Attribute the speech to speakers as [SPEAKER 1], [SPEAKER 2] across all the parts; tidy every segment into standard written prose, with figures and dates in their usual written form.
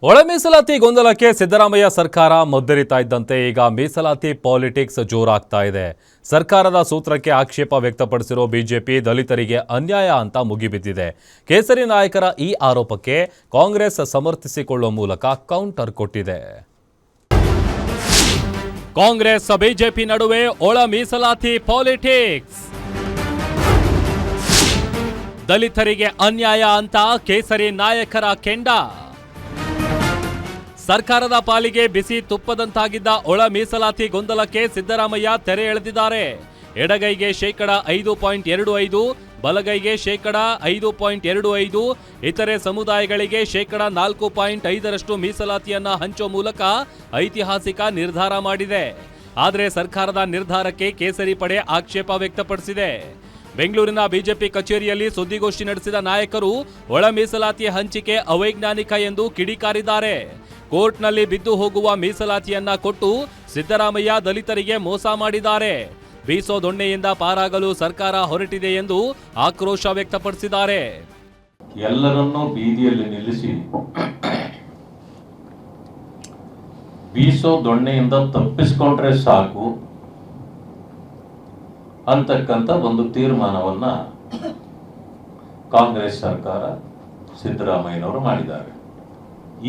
[SPEAKER 1] ಒಳ ಮೀಸಲಾತಿ ಗೊಂದಲಕ್ಕೆ ಸಿದ್ದರಾಮಯ್ಯ ಸರ್ಕಾರ ಮದ್ದರಿತಾ ಇದ್ದಂತೆ ಈಗ ಮೀಸಲಾತಿ ಪಾಲಿಟಿಕ್ಸ್ ಜೋರಾಗ್ತಾ ಇದೆ. ಸರ್ಕಾರದ ಸೂತ್ರಕ್ಕೆ ಆಕ್ಷೇಪ ವ್ಯಕ್ತಪಡಿಸಿರೋ ಬಿಜೆಪಿ ದಲಿತರಿಗೆ ಅನ್ಯಾಯ ಅಂತ ಮುಗಿಬಿದ್ದಿದೆ. ಕೇಸರಿ ನಾಯಕರ ಈ ಆರೋಪಕ್ಕೆ ಕಾಂಗ್ರೆಸ್ ಸಮರ್ಥಿಸಿಕೊಳ್ಳುವ ಮೂಲಕ ಕೌಂಟರ್ ಕೊಟ್ಟಿದೆ. ಕಾಂಗ್ರೆಸ್ ಬಿಜೆಪಿ ನಡುವೆ ಒಳ ಮೀಸಲಾತಿ ಪಾಲಿಟಿಕ್ಸ್. ದಲಿತರಿಗೆ ಅನ್ಯಾಯ ಅಂತ ಕೇಸರಿ ನಾಯಕರ ಕೆಂಡ. ಸರ್ಕಾರದ ಪಾಲಿಗೆ ಬಿಸಿ ತುಪ್ಪದಂತಾಗಿದ್ದ ಒಳ ಮೀಸಲಾತಿ ಗೊಂದಲಕ್ಕೆ ಸಿದ್ದರಾಮಯ್ಯ ತೆರೆ ಎಳೆದಿದ್ದಾರೆ. ಎಡಗೈಗೆ ,5.25, ಬಲಗೈಗೆ ,5.25, ಇತರೆ ಸಮುದಾಯಗಳಿಗೆ ,4.5ರಷ್ಟು ಮೀಸಲಾತಿಯನ್ನ ಹಂಚೋ ಮೂಲಕ ಐತಿಹಾಸಿಕ ನಿರ್ಧಾರ ಮಾಡಿದೆ. ಆದರೆ ಸರ್ಕಾರದ ನಿರ್ಧಾರಕ್ಕೆ ಕೇಸರಿ ಪಡೆ ಆಕ್ಷೇಪ ವ್ಯಕ್ತಪಡಿಸಿದೆ. ಬೆಂಗಳೂರಿನ ಬಿಜೆಪಿ ಕಚೇರಿಯಲ್ಲಿ ಸುದ್ದಿಗೋಷ್ಠಿ ನಡೆಸಿದ ನಾಯಕರು ಒಳ ಮೀಸಲಾತಿ ಹಂಚಿಕೆ ಅವೈಜ್ಞಾನಿಕ ಎಂದು ಕಿಡಿಕಾರಿದ್ದಾರೆ. ಕೋರ್ಟ್ನಲ್ಲಿ ಬಿದ್ದು ಹೋಗುವ ಮೀಸಲಾತಿಯನ್ನ ಕೊಟ್ಟು ಸಿದ್ದರಾಮಯ್ಯ ದಲಿತರಿಗೆ ಮೋಸ ಮಾಡಿದ್ದಾರೆ. ಬೀಸೋ ದೊಣ್ಣೆಯಿಂದ ಪಾರಾಗಲು ಸರ್ಕಾರ ಹೊರಟಿದೆ ಎಂದು ಆಕ್ರೋಶ ವ್ಯಕ್ತಪಡಿಸಿದ್ದಾರೆ.
[SPEAKER 2] ಎಲ್ಲರನ್ನೂ ಬೀದಿಯಲ್ಲಿ ನಿಲ್ಲಿಸಿ ಬೀಸೋ ದೊಣ್ಣೆಯಿಂದ ತಪ್ಪಿಸಿಕೊಂಡ್ರೆ ಸಾಕು ಅಂತಕ್ಕಂಥ ಒಂದು ತೀರ್ಮಾನವನ್ನ ಕಾಂಗ್ರೆಸ್ ಸರ್ಕಾರ ಸಿದ್ದರಾಮಯ್ಯನವರು ಮಾಡಿದ್ದಾರೆ.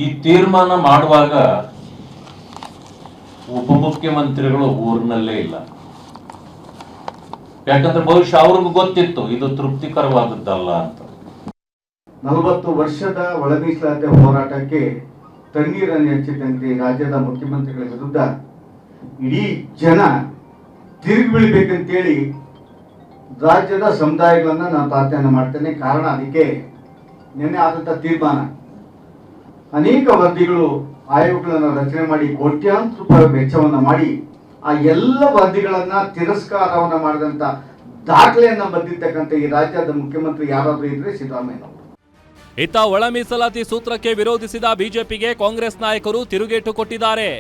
[SPEAKER 2] ಈ ತೀರ್ಮಾನ ಮಾಡುವಾಗ ಉಪಮುಖ್ಯಮಂತ್ರಿಗಳು ಊರಿನಲ್ಲೇ ಇಲ್ಲ. ಯಾಕಂದ್ರೆ ಬಹುಶಃ ಅವ್ರಿಗೂ ಗೊತ್ತಿತ್ತು ಇದು ತೃಪ್ತಿಕರವಾದದ್ದಲ್ಲ ಅಂತ.
[SPEAKER 3] 40 ವರ್ಷದ ಒಳ ಮೀಸಲಾತಿ ಹೋರಾಟಕ್ಕೆ ತಣ್ಣೀರನ್ನು ಹೆಚ್ಚಿದಂತೆ ರಾಜ್ಯದ ಮುಖ್ಯಮಂತ್ರಿಗಳ ವಿರುದ್ಧ ಇಡೀ ಜನ ತಿರುಗಿ ಬೀಳ್ಬೇಕಂತೇಳಿ ರಾಜ್ಯದ ಸಮುದಾಯಗಳನ್ನ ನಾನು ಪ್ರಾರ್ಥನೆ ಮಾಡ್ತೇನೆ. ಕಾರಣ ಅದಕ್ಕೆ ನಿನ್ನೆ ಆದಂಥ ತೀರ್ಮಾನ, ಅನೇಕ ವರದಿಗಳು ಆಯೋಗಗಳನ್ನು ರಚನೆ ಮಾಡಿ ಕೋಟ್ಯಾಂತರ ರೂಪಾಯಿ ವೆಚ್ಚವನ್ನು ಮಾಡಿ ಆ ಎಲ್ಲ ವರದಿಗಳನ್ನ ತಿರಸ್ಕಾರವನ್ನ ಮಾಡಿದಂತ ದಾಖಲೆಯನ್ನ ಬಂದಿರ್ತಕ್ಕಂಥ ಈ ರಾಜ್ಯದ ಮುಖ್ಯಮಂತ್ರಿ ಯಾರಾದ್ರೂ ಇದ್ರೆ ಸಿದ್ದರಾಮಯ್ಯನವರು.
[SPEAKER 1] ಇತ್ತ ಒಳ ಮೀಸಲಾತಿ ಸೂತ್ರಕ್ಕೆ ವಿರೋಧಿಸಿದ ಬಿಜೆಪಿಗೆ ಕಾಂಗ್ರೆಸ್ ನಾಯಕರು ತಿರುಗೇಟು ಕೊಟ್ಟಿದ್ದಾರೆ.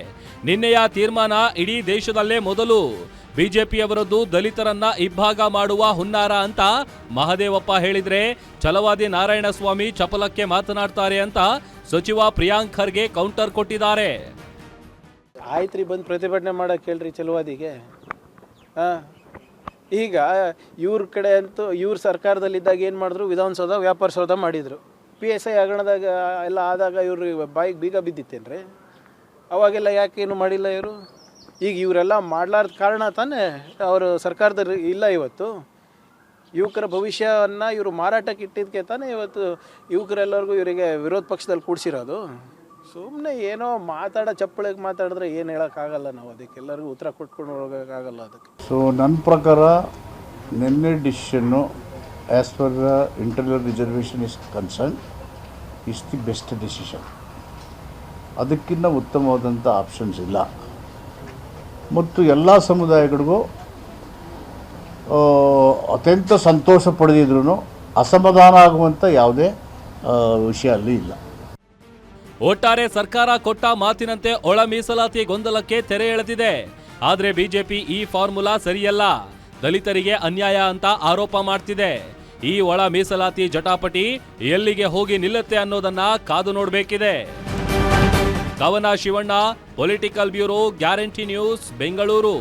[SPEAKER 1] ನಿನ್ನೆಯ ತೀರ್ಮಾನ ಇಡೀ ದೇಶದಲ್ಲೇ ಮೊದಲು. ಬಿಜೆಪಿಯವರದ್ದು ದಲಿತರನ್ನ ಇಬ್ಬಾಗ ಮಾಡುವ ಹುನ್ನಾರ ಅಂತ ಮಹದೇವಪ್ಪ ಹೇಳಿದ್ರೆ, ಛಲವಾದಿ ನಾರಾಯಣಸ್ವಾಮಿ ಚಪಲಕ್ಕೆ ಮಾತನಾಡ್ತಾರೆ ಅಂತ ಸಚಿವ ಪ್ರಿಯಾಂಕ್ ಖರ್ಗೆ ಕೌಂಟರ್ ಕೊಟ್ಟಿದ್ದಾರೆ.
[SPEAKER 4] ಆಯ್ತ್ರಿ, ಬಂದು ಪ್ರತಿಭಟನೆ ಮಾಡಕ್ಕೆ ಹೇಳ್ರಿ ಛಲವಾದಿಗೆ. ಈಗ ಇವ್ರ ಕಡೆ ಅಂತೂ ಇವ್ರ ಸರ್ಕಾರದಲ್ಲಿದ್ದಾಗ ಏನು ಮಾಡಿದ್ರು, ವಿಧಾನಸೌಧ ವ್ಯಾಪಾರ ಸೌಧ ಮಾಡಿದರು. PSI ಹಗರಣದಾಗ ಎಲ್ಲ ಆದಾಗ ಇವ್ರು ಬಾಯಿಗೆ ಬೀಗ ಬಿದ್ದಿತ್ತೇನ್ರಿ? ಅವಾಗೆಲ್ಲ ಯಾಕೇನು ಮಾಡಿಲ್ಲ ಇವರು? ಈಗ ಇವರೆಲ್ಲ ಮಾಡಲಾರ್ದ ಕಾರಣ ತಾನೇ ಅವರು ಸರ್ಕಾರದಲ್ಲಿ ಇಲ್ಲ. ಇವತ್ತು ಯುವಕರ ಭವಿಷ್ಯವನ್ನು ಇವರು ಮಾರಾಟಕ್ಕೆ ಇಟ್ಟಿದ್ದಕ್ಕೆ ತಾನೇ ಇವತ್ತು ಯುವಕರೆಲ್ಲರಿಗೂ ಇವರಿಗೆ ವಿರೋಧ ಪಕ್ಷದಲ್ಲಿ ಕೂಡಿಸಿರೋದು. ಸುಮ್ಮನೆ ಏನೋ ಚಪ್ಪಳಿಗೆ ಮಾತಾಡಿದ್ರೆ ಏನು ಹೇಳೋಕ್ಕಾಗಲ್ಲ. ನಾವು ಅದಕ್ಕೆಲ್ಲರಿಗೂ ಉತ್ತರ ಕೊಟ್ಕೊಂಡು ಹೋಗೋಕ್ಕಾಗಲ್ಲ ಅದಕ್ಕೆ.
[SPEAKER 5] ಸೊ ನನ್ನ ಪ್ರಕಾರ ನಿನ್ನೆ decision as per the internal reservation is concern is the best decision. ಅದಕ್ಕಿಂತ ಉತ್ತಮವಾದಂಥ ಆಪ್ಷನ್ಸ್ ಇಲ್ಲ. ಮತ್ತು ಎಲ್ಲ ಸಮುದಾಯಗಳಿಗೂ ಅತ್ಯಂತ ಸಂತೋಷ ಪಡೆದಿದ್ರು ಅಸಮಾಧಾನ ಆಗುವಂಥ ಯಾವುದೇ ವಿಷಯ ಅಲ್ಲಿ ಇಲ್ಲ.
[SPEAKER 1] ಒಟ್ಟಾರೆ ಸರ್ಕಾರ ಕೊಟ್ಟ ಮಾತಿನಂತೆ ಒಳ ಮೀಸಲಾತಿ ಗೊಂದಲಕ್ಕೆ ತೆರೆ ಎಳೆದಿದೆ. ಆದರೆ ಬಿಜೆಪಿ ಈ ಫಾರ್ಮುಲಾ ಸರಿಯಲ್ಲ, ದಲಿತರಿಗೆ ಅನ್ಯಾಯ ಅಂತ ಆರೋಪ ಮಾಡ್ತಿದೆ. ಈ ಒಳ ಮೀಸಲಾತಿ ಜಟಾಪಟಿ ಎಲ್ಲಿಗೆ ಹೋಗಿ ನಿಲ್ಲುತ್ತೆ ಅನ್ನೋದನ್ನ ಕಾದು ನೋಡಬೇಕಿದೆ. ಕವನ Shivanna, political bureau, guarantee news, Bengaluru.